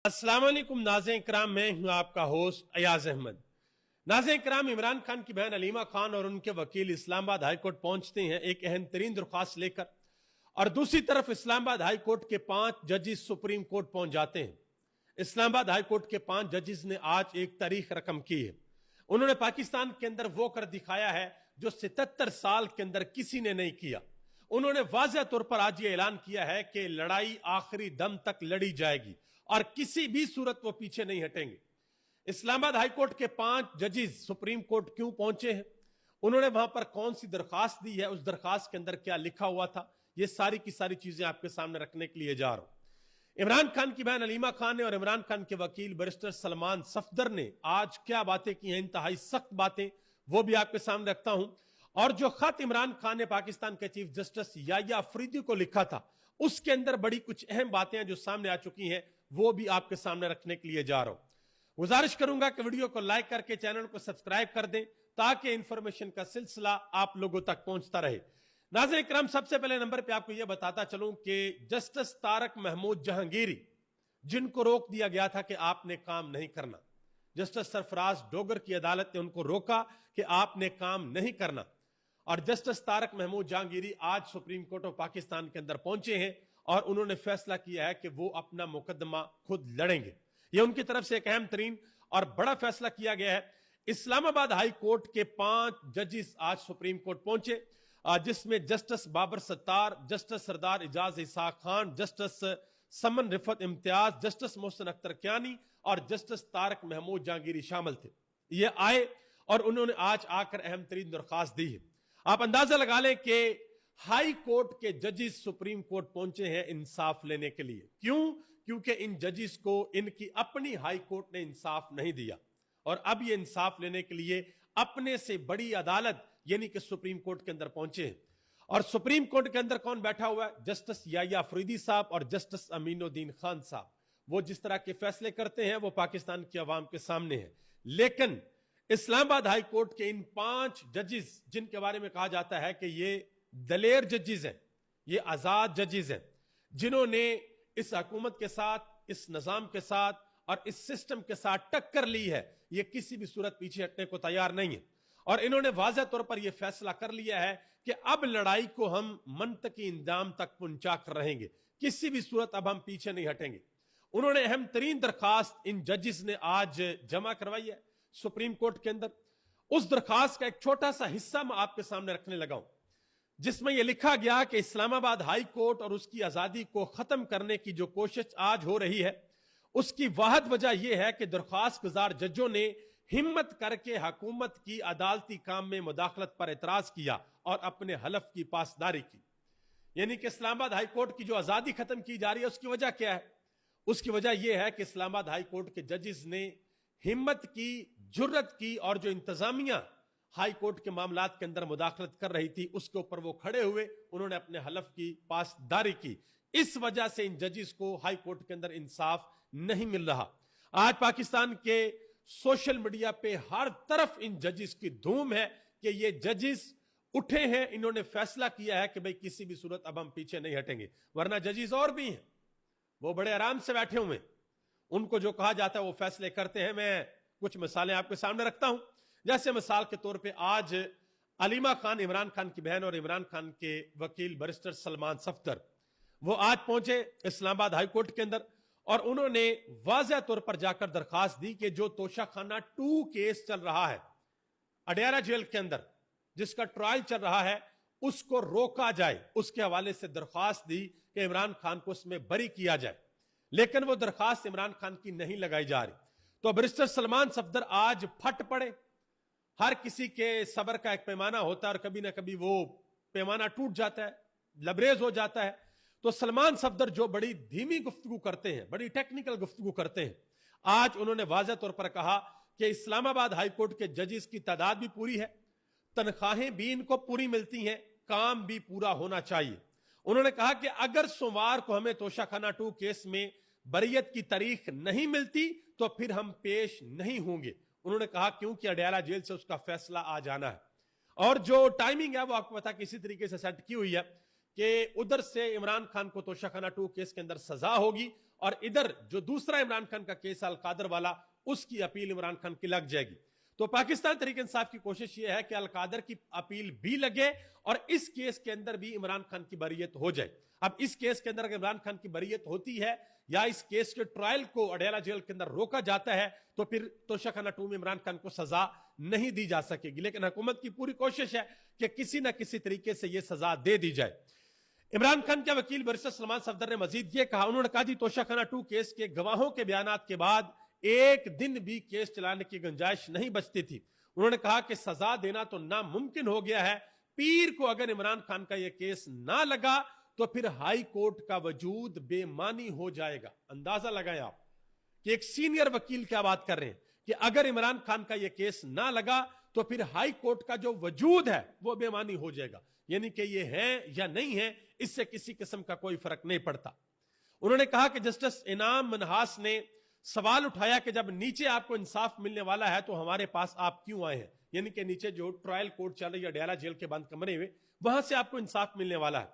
अस्सलाम वालेकुम नाज़रीन इकराम, मैं हूं आपका होस्ट अयाज अहमद। नाज़रीन इकराम, इमरान खान की बहन अलीमा खान और उनके वकील इस्लामाबाद हाई कोर्ट पहुंचते हैं एक अहम तरीन दरख्वास्त लेकर, और दूसरी तरफ इस्लामाबाद हाई कोर्ट के 5 जजेस सुप्रीम कोर्ट पहुंच जाते हैं। इस्लामाबाद हाई कोर्ट के 5 जजेस ने आज एक तारीख रकम की है। उन्होंने पाकिस्तान के अंदर वो कर दिखाया है जो 77 साल के अंदर किसी ने नहीं किया। उन्होंने वाज़ेह तौर पर आज ये ऐलान किया है कि लड़ाई आखिरी दम तक लड़ी जाएगी और किसी भी सूरत वो पीछे नहीं हटेंगे। इस्लामाबाद हाई कोर्ट के 5 जजेस सुप्रीम कोर्ट क्यों पहुंचे हैं, उन्होंने वहां पर कौन सी दरखास्त दी है, उस दरखास्त के अंदर क्या लिखा हुआ था, ये सारी की सारी चीजें आपके सामने रखने के लिए जा रहा हूं। इमरान खान की बहन अलीमा खान ने और इमरान खान के वकील बैरिस्टर सलमान सफदर ने आज क्या बातें की हैं, इंतहाई सख्त बातें, वो भी आपके सामने रखता हूं। और जो खत इमरान खान ने पाकिस्तान के चीफ जस्टिस याह्या अफरीदी को लिखा था, उसके अंदर बड़ी कुछ अहम बातें जो सामने आ चुकी हैं, वो भी आपके सामने रखने के लिए जा रहा हूं। गुजारिश करूंगा कि वीडियो को लाइक करके चैनल को सब्सक्राइब कर दें ताकि इंफॉर्मेशन का सिलसिला आप लोगों तक पहुंचता रहे। नाज़रीन इकराम, सबसे पहले नंबर पे आपको यह बताता चलूं कि जस्टिस तारक महमूद जहांगीरी, जिनको रोक दिया गया था कि आपने काम नहीं करना, जस्टिस सरफराज डोगर की अदालत ने उनको रोका कि आपने काम नहीं करना, और जस्टिस तारक महमूद जहांगीरी आज सुप्रीम कोर्ट ऑफ पाकिस्तान के अंदर पहुंचे हैं और उन्होंने फैसला किया है कि वो अपना मुकदमा खुद लड़ेंगे। यह उनकी तरफ से एक अहम तरीन और बड़ा फैसला किया गया है। इस्लामाबाद हाई कोर्ट के 5 जजेस आज सुप्रीम कोर्ट पहुंचे, जिसमें जस्टिस बाबर सत्तार, जस्टिस सरदार इजाज इसाक खान, जस्टिस समन रिफत इम्तियाज, जस्टिस मोहसिन अख्तर क्यानी और जस्टिस तारक महमूद जहांगीरी शामिल थे। ये आए और उन्होंने आज आकर अहम तरीन दरखास्त दी है। आप अंदाजा लगा लें कि हाई कोर्ट के जजेस सुप्रीम कोर्ट पहुंचे हैं इंसाफ लेने के लिए। क्यों? क्योंकि इन जजेस को इनकी अपनी हाई कोर्ट ने इंसाफ नहीं दिया, और अब ये इंसाफ लेने के लिए अपने से बड़ी अदालत यानी कि सुप्रीम कोर्ट के अंदर पहुंचे हैं। और सुप्रीम कोर्ट के अंदर कौन बैठा हुआ है? जस्टिस याह्या अफरीदी साहब और जस्टिस अमीनुद्दीन खान साहब। वो जिस तरह के फैसले करते हैं वो पाकिस्तान की आवाम के सामने है। लेकिन इस्लामाबाद हाई कोर्ट के इन 5 जजेस, जिनके बारे में कहा जाता है कि ये दलेर जजेस हैं, ये आजाद जजेस हैं, जिन्होंने इस हुकूमत के साथ, इस निजाम के साथ और इस सिस्टम के साथ टक्कर ली है, ये किसी भी सूरत पीछे हटने को तैयार नहीं है। और इन्होंने वाज़ेह तौर पर यह फैसला कर लिया है कि अब लड़ाई को हम मंतकी इंजाम तक पहुंचा कर रहेंगे, किसी भी सूरत अब हम पीछे नहीं हटेंगे। उन्होंने अहम तरीन दरखास्त इन जजेस ने आज जमा करवाई है सुप्रीम कोर्ट के अंदर। उस दरखास्त का एक छोटा सा हिस्सा मैं आपके सामने रखने लगा हूं, जिसमें यह लिखा गया कि इस्लामाबाद हाई कोर्ट और उसकी आजादी को खत्म करने की जो कोशिश आज हो रही है, उसकी वाहद वजह यह है कि दरखास्त गुजार जजों ने हिम्मत करके हुकूमत की अदालती काम में मुदाखलत पर एतराज किया और अपने हलफ की पासदारी की। यानी कि इस्लामाबाद हाई कोर्ट की जो आजादी खत्म की जा रही है, उसकी वजह क्या है? उसकी वजह यह है कि इस्लामाबाद हाई कोर्ट के जजेस ने हिम्मत की, जुर्रत की, और जो इंतजामिया हाई कोर्ट के मामलात के अंदर मुदाखलत कर रही थी उसके ऊपर वो खड़े हुए, उन्होंने अपने हलफ की पासदारी की। इस वजह से इन जजेस को हाई कोर्ट के अंदर इंसाफ नहीं मिल रहा। आज पाकिस्तान के सोशल मीडिया पे हर तरफ इन जजेस की धूम है कि ये जजेस उठे हैं, इन्होंने फैसला किया है कि भाई किसी भी सूरत अब हम पीछे नहीं हटेंगे। वरना जजेस और भी हैं, वो बड़े आराम से बैठे हुए हैं, उनको जो कहा जाता है वो फैसले करते हैं। मैं कुछ मिसालें आपके सामने रखता हूं। जैसे मिसाल के तौर पे आज अलीमा खान, इमरान खान की बहन और इमरान खान के वकील बैरिस्टर सलमान सफदर, वो आज पहुंचे इस्लामाबाद हाई कोर्ट के अंदर और उन्होंने वाज़ेह तौर पर जाकर दरखास्त दी कि जो तोशाखाना 2 केस चल रहा है अडयाला जेल के अंदर, जिसका ट्रायल चल रहा है, उसको रोका जाए। उसके हवाले से दरखास्त दी कि इमरान खान को उसमें बरी किया जाए, लेकिन वो दरखास्त इमरान खान की नहीं लगाई जा रही। तो बैरिस्टर सलमान सफदर आज फट पड़े। हर किसी के सब्र का एक पैमाना होता है और कभी ना कभी वो पैमाना टूट जाता है, लबरेज हो जाता है। तो सलमान सफदर जो बड़ी धीमी गुफ्तगू करते हैं, बड़ी टेक्निकल गुफ्तगू करते हैं, आज उन्होंने वाज़ेह तौर पर कहा कि इस्लामाबाद हाई कोर्ट के जजेस की तादाद भी पूरी है, तनख्वाहें भी इनको पूरी मिलती हैं, काम भी पूरा होना चाहिए। उन्होंने कहा कि अगर सोमवार को हमें तोशाखाना 2 केस में बरियत की तारीख नहीं मिलती तो फिर हम पेश नहीं होंगे। उन्होंने कहा क्योंकि अडयाला जेल से उसका फैसला आ जाना है, और जो टाइमिंग है वो आपको पता किसी तरीके से सेट की हुई है कि उधर से इमरान खान को तोशाखाना 2 केस के अंदर सजा होगी اور ادھر جو دوسرا عمران خان کا کیس القادر والا اس کی اپیل عمران خان کی لگ جائے گی. تو پاکستان تحریک انصاف کی کوشش یہ ہے کہ القادر کی اپیل بھی لگے اور اس کیس کے اندر بھی عمران خان کی بریت ہو جائے. اب اس کیس کے اندر اگر عمران خان کی بریت ہوتی ہے یا اس کیس کے ٹرائل کو اڈیالہ جیل کے اندر روکا جاتا ہے تو پھر توشہ خانہ 2 میں عمران خان کو سزا نہیں دی جا سکے گی. لیکن حکومت کی پوری کوشش ہے کہ کسی نہ کسی طریقے سے یہ سزا دے دی جائے. عمران خان کے وکیل بیرسٹر سلمان صفدر نے مزید یہ کہا, انہوں نے کہا جی توشہ خانہ 2 کیس کے گواہوں کے بیانات کے بعد ایک دن بھی کیس چلانے کی گنجائش نہیں بچتی تھی. انہوں نے کہا کہ سزا دینا تو ناممکن ہو گیا ہے. پیر کو اگر عمران خان کا یہ کیس نہ لگا تو پھر ہائی کورٹ کا وجود بے معنی ہو جائے گا. اندازہ لگائیں آپ کہ ایک سینئر وکیل کیا بات کر رہے ہیں کہ اگر عمران خان کا یہ کیس نہ لگا تو پھر ہائی کورٹ کا جو وجود ہے وہ بے معنی ہو جائے گا. یعنی کہ یہ ہے یا نہیں ہے اس سے کسی قسم کا کوئی فرق نہیں پڑتا. انہوں نے کہا کہ جسٹس انعام منہاس نے سوال اٹھایا کہ جب نیچے آپ کو انصاف ملنے والا ہے تو ہمارے پاس آپ کیوں آئے ہیں. یعنی کہ نیچے جو ٹرائل کورٹ چل رہی ہے اڈیالہ جیل کے بند کمرے میں, وہاں سے آپ کو انصاف ملنے والا ہے.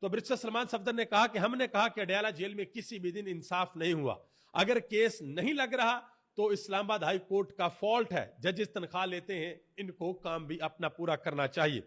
تو بیرسٹر سلمان صفدر نے کہا کہ ہم نے کہا کہ اڈیالہ جیل میں کسی بھی دن انصاف نہیں ہوا. اگر کیس نہیں لگ رہا تو اسلام آباد ہائی کورٹ کا فالٹ ہے. ججز تنخواہ لیتے ہیں, ان کو کام بھی اپنا پورا کرنا چاہیے.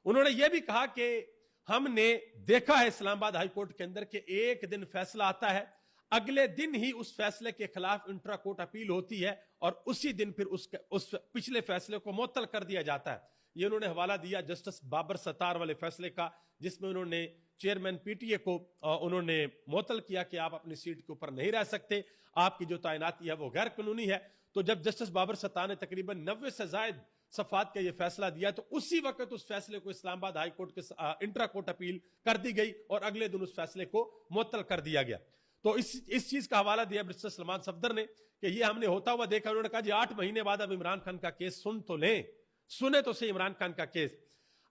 انہوں نے یہ بھی کہا کہ ہم نے دیکھا ہے اسلام آباد ہائی کورٹ کے اندر کہ ایک دن فیصلہ آتا ہے, اگلے دن ہی اس فیصلے کے خلاف انٹرا کورٹ اپیل ہوتی ہے اور اسی دن پھر اس پچھلے فیصلے کو معطل کر دیا جاتا ہے. یہ انہوں نے حوالہ دیا جسٹس بابر ستار والے فیصلے کا, جس میں انہوں نے چیئرمین پی ٹی اے کو انہوں نے معطل کیا کہ آپ اپنی سیٹ کے اوپر نہیں رہ سکتے, آپ کی جو تعیناتی ہے وہ غیر قانونی ہے. تو جب جسٹس بابر ستار نے تقریباً 90 سے زائد صفحات کا یہ فیصلہ دیا تو اسی وقت اس فیصلے کو اسلام آباد ہائی کورٹ کے انٹرا کورٹ اپیل کر دی گئی اور اگلے دن اس فیصلے کو معطل کر دیا گیا. تو اس چیز کا حوالہ دیا بیرسٹر سلمان صفدر نے کہ یہ ہم نے ہوتا ہوا دیکھا. انہوں نے کہا جی 8 مہینے بعد اب عمران خان کا کیس سن تو لیں, سنے تو صحیح عمران خان کا کیس.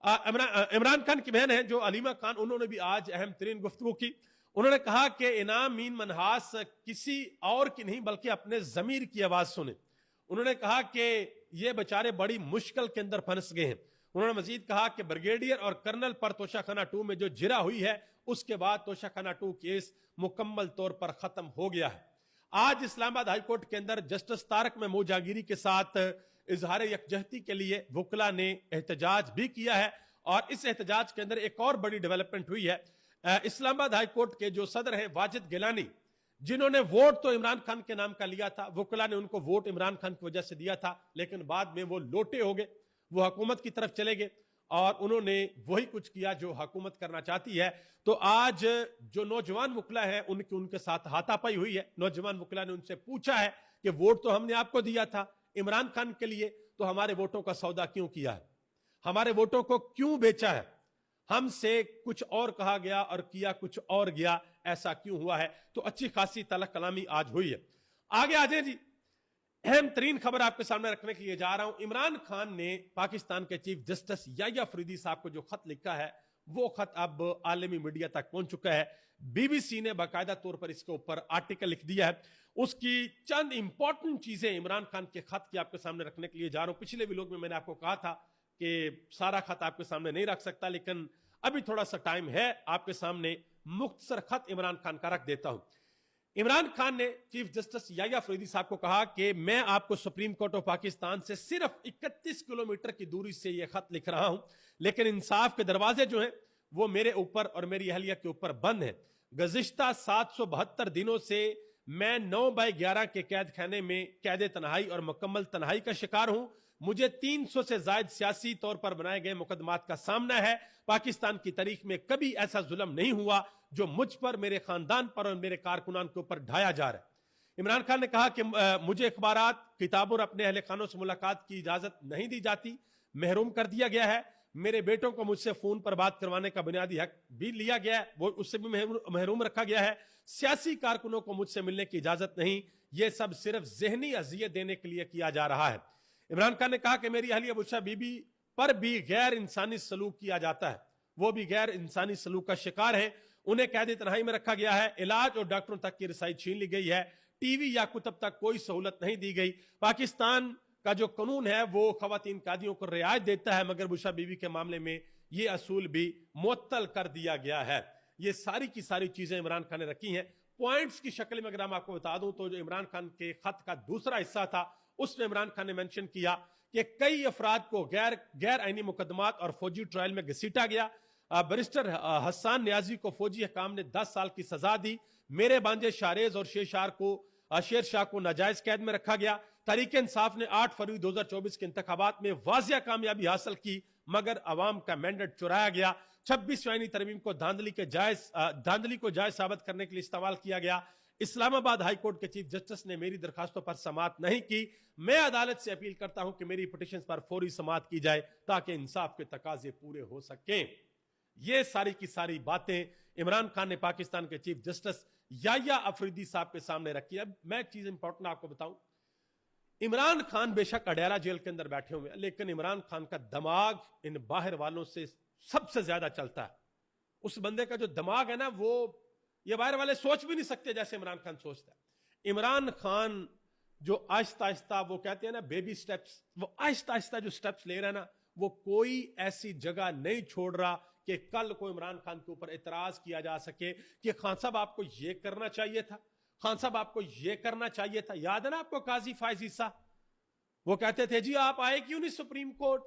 عمران خان کی بہن ہے جو علیمہ خان, انہوں نے بھی آج اہم ترین گفتگو کی. انہوں نے کہا کہ انعام مین منہاس کسی اور کی نہیں بلکہ اپنے ضمیر کی آواز سنیں. انہوں نے کہا کہ یہ بیچارے بڑی مشکل کے اندر پھنس گئے ہیں. انہوں نے مزید کہا کہ بریگیڈیئر اور کرنل پر توشہ خانہ 2 میں جو جرا ہوئی ہے اس کے بعد توشہ خانہ 2 کیس مکمل طور پر ختم ہو گیا ہے. آج اسلام آباد ہائی کورٹ کے اندر جسٹس طارق محمود جہانگیری کے ساتھ اظہار یکجہتی کے لیے وکلا نے احتجاج بھی کیا ہے اور اس احتجاج کے اندر ایک اور بڑی ڈیولپمنٹ ہوئی ہے. اسلام آباد ہائی کورٹ کے جو صدر ہیں واجد گیلانی, جنہوں نے ووٹ تو عمران خان کے نام کا لیا تھا, وکلا نے ان کو ووٹ عمران خان کی وجہ سے دیا تھا, لیکن بعد میں وہ لوٹے ہو گئے, وہ حکومت کی طرف چلے گئے اور انہوں نے وہی کچھ کیا جو حکومت کرنا چاہتی ہے. تو آج جو نوجوان وکلا ہیں ان کے ساتھ ہاتھا پائی ہوئی ہے. نوجوان وکلا نے ان سے پوچھا ہے کہ ووٹ تو ہم نے آپ کو دیا تھا عمران خان کے لیے, تو ہمارے ووٹوں کا سودا کیوں کیا ہے, ہمارے ووٹوں کو کیوں بیچا ہے, ہم سے کچھ اور کہا گیا اور کیا کچھ اور گیا, ایسا کیوں ہوا ہے. تو اچھی خاصی تلخ کلامی آج ہوئی ہے. آگے آ جائیں جی, اہم ترین خبر آپ کے سامنے رکھنے کے لیے جا رہا ہوں. عمران خان نے پاکستان کے چیف جسٹس یحییٰ فریدی صاحب کو جو خط لکھا ہے وہ خط اب عالمی میڈیا تک پہنچ چکا ہے. بی بی سی نے باقاعدہ طور پر اس کے اوپر آرٹیکل لکھ دیا ہے. اس کی چند امپورٹنٹ چیزیں عمران خان کے خط کی آپ کے سامنے رکھنے کے لیے جا رہا ہوں. پچھلے ویلوگ میں میں نے آپ کو کہا تھا کہ سارا خط آپ کے سامنے نہیں رکھ سکتا, لیکن ابھی تھوڑا سا ٹائم ہے, آپ کے سامنے مختصر خط عمران خان کا رکھ دیتا ہوں. عمران خان نے چیف جسٹس یحییٰ فریدی صاحب کو کہا کہ میں آپ کو سپریم کورٹ آف پاکستان سے صرف 31 کلومیٹر کی دوری سے یہ خط لکھ رہا ہوں, لیکن انصاف کے دروازے جو ہیں وہ میرے اوپر اور میری اہلیہ کے اوپر بند ہیں. گزشتہ 772 دنوں سے میں 9/11 کے قید خانے میں قید تنہائی اور مکمل تنہائی کا شکار ہوں. مجھے 300 سے زائد سیاسی طور پر بنائے گئے مقدمات کا سامنا ہے. پاکستان کی تاریخ میں کبھی ایسا ظلم نہیں ہوا جو مجھ پر, میرے خاندان پر اور میرے کارکنان کے اوپر ڈھایا جا رہا ہے. عمران خان نے کہا کہ مجھے اخبارات, کتابوں اور اپنے اہل خانوں سے ملاقات کی اجازت نہیں دی جاتی, محروم کر دیا گیا ہے. میرے بیٹوں کو مجھ سے فون پر بات کروانے کا بنیادی حق بھی لیا گیا ہے, وہ اس سے بھی محروم رکھا گیا ہے. سیاسی کارکنوں کو مجھ سے ملنے کی اجازت نہیں. یہ سب صرف ذہنی اذیت دینے کے لیے کیا جا رہا ہے. عمران خان نے کہا کہ میری اہلیہ بشریٰ بی بی پر بھی غیر انسانی سلوک کیا جاتا ہے, وہ بھی غیر انسانی سلوک کا شکار ہیں. انہیں قید تنہائی میں رکھا گیا ہے, علاج اور ڈاکٹروں تک کی رسائی چھین لی گئی ہے, ٹی وی یا کتب تک کوئی سہولت نہیں دی گئی. پاکستان کا جو قانون ہے وہ خواتین قیدیوں کو رعایت دیتا ہے, مگر بشریٰ بی بی کے معاملے میں یہ اصول بھی معطل کر دیا گیا ہے. یہ ساری کی ساری چیزیں عمران خان نے رکھی ہیں. पॉइंट्स की शक्ल में अगर हम आपको बता दूं तो जो इमरान खान के खत का दूसरा हिस्सा था उसमें इमरान खान ने मेंशन किया कि कई अफराद को गैर आईनी मुकदमात और फौजी ट्रायल में घसीटा गया। बैरिस्टर हसन न्याजी को फौजी हकाम ने 10 साल की सजा दी। मेरे भांजे शारेज और शेर शाह को नाजायज कैद में रखा गया। तहरीक इंसाफ ने 8 फरवरी 2024 के इंतखाबात में वाजिया कामयाबी हासिल की मगर अवाम का मैंडेट चुराया गया। 26वीं आईनी तरमीम को धांधली को जायज साबित करने के लिए इस्तेमाल किया गया। इस्लामाबाद हाई कोर्ट के चीफ जस्टिस ने मेरी दरखास्तों पर समाअत नहीं की। मैं अदालत से अपील करता हूं कि मेरी पिटीशन पर फौरी समाअत की जाए ताकि इंसाफ के तकाजे पूरे हो सकें। ये सारी की सारी बातें इमरान खान ने पाकिस्तान के चीफ जस्टिस याह्या अफरीदी साहब के सामने रखी। अब मैं एक चीज इंपॉर्टेंट आपको बताऊं, इमरान खान बेशक अडयाला जेल के अंदर बैठे हुए हैं लेकिन इमरान खान का दिमाग इन बाहर वालों से सबसे ज्यादा चलता है। उस बंदे का जो दिमाग है ना, वो ये बाहर वाले सोच भी नहीं सकते जैसे इमरान खान सोचता है। इमरान खान जो आहिस्ता आहिस्ता, वो कहते हैं ना बेबी स्टेप्स, वो आहिस्ता आहिस्ता जो स्टेप्स ले रहा है ना, वो कोई ऐसी जगह नहीं छोड़ रहा कि कल को इमरान खान के ऊपर एतराज किया जा सके कि खान साहब आपको ये करना चाहिए था, खान साहब आपको ये करना चाहिए था। याद है ना आपको काजी फायज ईसा, वो कहते थे जी आप आए क्यों नहीं सुप्रीम कोर्ट,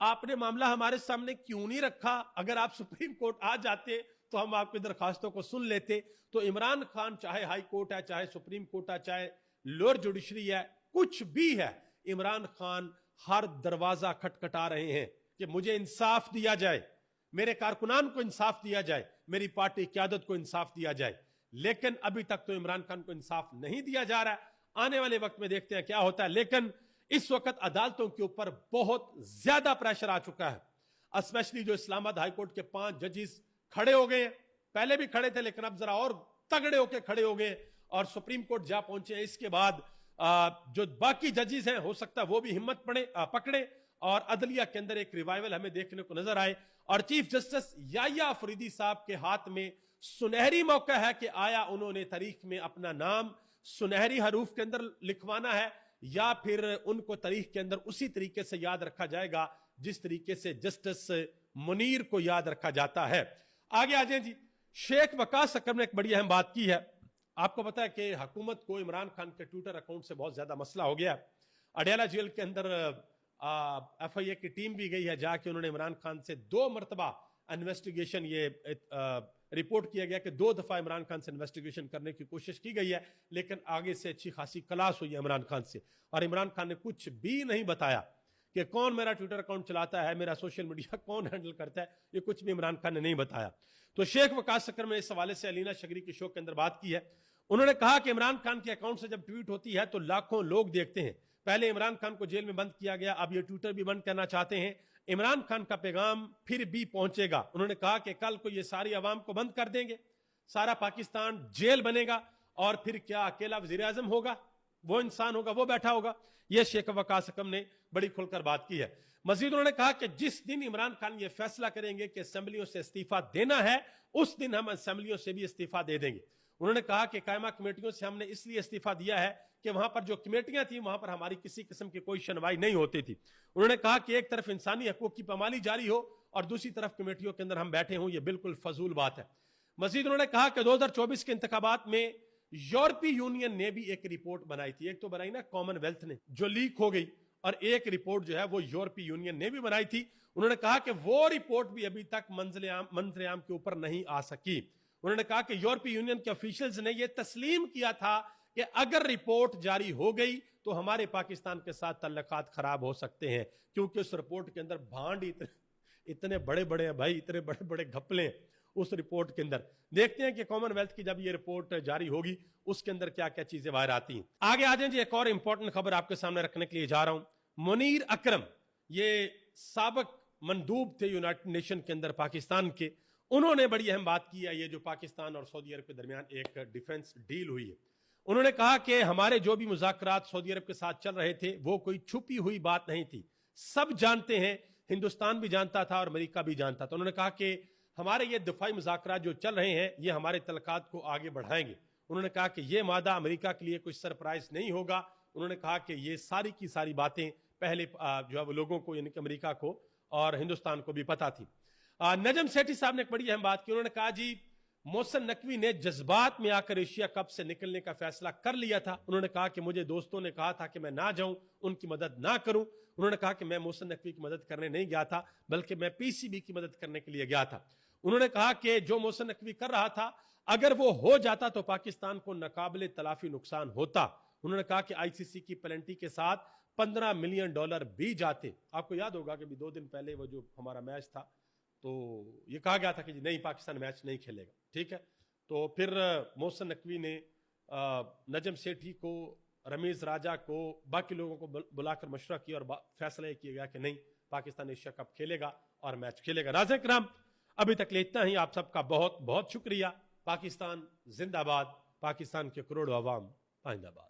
आपने मामला हमारे सामने क्यों नहीं रखा, अगर आप सुप्रीम कोर्ट आ जाते तो हम आपकी दरखास्तों को सुन लेते। तो इमरान खान चाहे हाई कोर्ट है, चाहे सुप्रीम कोर्ट है, चाहे लोअर जुडिशरी है, कुछ भी है, इमरान खान हर दरवाजा खटखटा रहे हैं कि मुझे इंसाफ दिया जाए, मेरे कारकुनान को इंसाफ दिया जाए, मेरी पार्टी क़यादत को इंसाफ दिया जाए। लेकिन अभी तक तो इमरान खान को इंसाफ नहीं दिया जा रहा है। आने वाले वक्त में देखते हैं क्या होता है। लेकिन इस वक्त अदालतों के ऊपर बहुत ज्यादा प्रेशर आ चुका है। स्पेशली जो इस्लामाबाद हाईकोर्ट के 5 जजेस खड़े हो गए हैं, पहले भी खड़े थे लेकिन अब जरा और तगड़े होकर खड़े हो गए और सुप्रीम कोर्ट जा पहुंचे हैं। इसके बाद जो बाकी जजेस हैं हो सकता है वो भी हिम्मत पकड़े और अदलिया के अंदर एक रिवाइवल हमें देखने को नजर आए। और चीफ जस्टिस याह्या अफरीदी साहब के हाथ में सुनहरी मौका है कि आया उन्होंने तारीख में अपना नाम सुनहरी हरूफ के अंदर लिखवाना है या फिर उनको तारीख के अंदर उसी तरीके से याद रखा जाएगा जिस तरीके से जस्टिस मुनीर को याद रखा जाता है। आगे आ जाए जी। शेख वकास सकम ने एक बड़ी अहम बात की है। आपको पता है कि हुकूमत को इमरान खान के ट्विटर अकाउंट से बहुत ज्यादा मसला हो गया। अडयाला जेल के अंदर FIA की टीम भी गई है, जाके उन्होंने इमरान खान से 2 मरतबा इन्वेस्टिगेशन, ये रिपोर्ट किया गया कि 2 दफा इमरान खान से इन्वेस्टिगेशन करने की कोशिश की गई है लेकिन आगे से अच्छी खासी क्लास हुई है इमरान खान से। और इमरान खान ने कुछ भी नहीं बताया कि कौन मेरा ट्विटर अकाउंट चलाता है, मेरा सोशल मीडिया कौन हैंडल करता है, ये कुछ भी इमरान खान ने नहीं बताया। तो शेख वकास सकम ने इस हवाले से अलीना शगरी के शो के अंदर बात की है। उन्होंने कहा कि इमरान खान के अकाउंट से जब ट्वीट होती है तो लाखों लोग देखते हैं। पहले इमरान खान को जेल में बंद किया गया, अब ये ट्विटर भी बंद करना चाहते हैं। इमरान खान का पैगाम फिर भी पहुंचेगा। उन्होंने कहा कि कल को ये सारी आवाम को बंद कर देंगे, सारा पाकिस्तान जेल बनेगा और फिर क्या अकेला वजीर आजम होगा, वो इंसान होगा, वो बैठा होगा। यह शेख वकास सकम ने बड़ी खुलकर बात की है। मजीद उन्होंने कहा कि जिस दिन इमरान खान ये फैसला करेंगे कि असेंबलियों से इस्तीफा देना है, उस दिन हम असेंबलियों से भी इस्तीफा दे देंगे। उन्होंने कहा कि कायमा कमेटियों से हमने इसलिए इस्तीफा दिया है कि वहां पर जो कमेटियां थी वहां पर हमारी किसी किस्म की कोई सुनवाई नहीं होती थी। उन्होंने कहा कि एक तरफ इंसानी हकूक की पामाली जारी हो और दूसरी तरफ कमेटियों के अंदर हम बैठे हों, यह बिल्कुल फजूल बात है। मजीद उन्होंने कहा कि 2024 के इंतखाबात में यूरोपीय यूनियन ने भी एक रिपोर्ट बनाई थी। एक तो बनाई ना कॉमनवेल्थ ने, जो लीक हो गई, और एक रिपोर्ट जो है वो यूरोपीय यूनियन ने भी बनाई थी। उन्होंने कहा कि वो रिपोर्ट भी अभी तक मंजर आम के ऊपर नहीं आ सकी। उन्होंने कहा कि यूरोपीय यूनियन के ऑफिशियल्स ने यह तस्लीम किया था कि अगर रिपोर्ट जारी हो गई तो हमारे पाकिस्तान के साथ तल्लुकात खराब हो सकते हैं, क्योंकि उस रिपोर्ट के अंदर भांड इतने बड़े बड़े हैं भाई, इतने बड़े बड़े घपले उस रिपोर्ट के अंदर। देखते हैं कि कॉमनवेल्थ की जब ये रिपोर्ट जारी होगी उसके अंदर क्या क्या चीजें बाहर आती हैं। आगे आ जाए जी, एक और इंपॉर्टेंट खबर आपके सामने रखने के लिए जा रहा हूं। मुनीर अकरम, ये साबिक मंदूब थे यूनाइटेड नेशन के अंदर पाकिस्तान के, उन्होंने बड़ी अहम बात की है। ये जो पाकिस्तान और सऊदी अरब के दरमियान एक डिफेंस डील हुई है, उन्होंने कहा कि हमारे जो भी मुज़ाकरात सऊदी अरब के साथ चल रहे थे वो कोई छुपी हुई बात नहीं थी, सब जानते हैं, हिंदुस्तान भी जानता था और अमेरिका भी जानता था। उन्होंने कहा कि हमारे ये दफाई मुज़ाकरात जो चल रहे हैं ये हमारे तल्लुकात को आगे बढ़ाएंगे। उन्होंने कहा कि ये मादा अमेरिका के लिए कोई सरप्राइज नहीं होगा। उन्होंने कहा कि ये सारी की सारी बातें पहले जो है वो लोगों को, यानी कि अमेरिका को और हिंदुस्तान को भी पता थी। नजम सेठी साहब ने एक बड़ी अहम बात की। उन्होंने कहा जी محسن نقوی نے جذبات میں آ کر ایشیا کپ سے نکلنے کا فیصلہ کر لیا تھا. انہوں نے کہا کہ مجھے دوستوں نے کہا تھا کہ میں نہ جاؤں, ان کی مدد نہ کروں. انہوں نے کہا کہ میں محسن نقوی کی مدد کرنے نہیں گیا تھا بلکہ میں پی سی بی کی مدد کرنے کے لیے گیا تھا. انہوں نے کہا کہ جو محسن نقوی کر رہا تھا اگر وہ ہو جاتا تو پاکستان کو ناقابل تلافی نقصان ہوتا. انہوں نے کہا کہ آئی سی سی کی پلنٹی کے ساتھ $15 ملین بھی جاتے. آپ کو یاد ہوگا کہ 2 دن پہلے وہ جو ہمارا میچ تھا تو یہ کہا گیا تھا کہ نہیں پاکستان میچ نہیں کھیلے گا, ٹھیک ہے. تو پھر محسن نقوی نے نجم سیٹھی کو, رمیز راجہ کو, باقی لوگوں کو بلا کر مشورہ کیا اور فیصلہ یہ کیا گیا کہ نہیں پاکستان ایشیا کپ کھیلے گا اور میچ کھیلے گا. ناظرین کرام ابھی تک لے اتنا ہی. آپ سب کا بہت بہت شکریہ. پاکستان زندہ باد. پاکستان کے کروڑوں عوام پائندہ باد.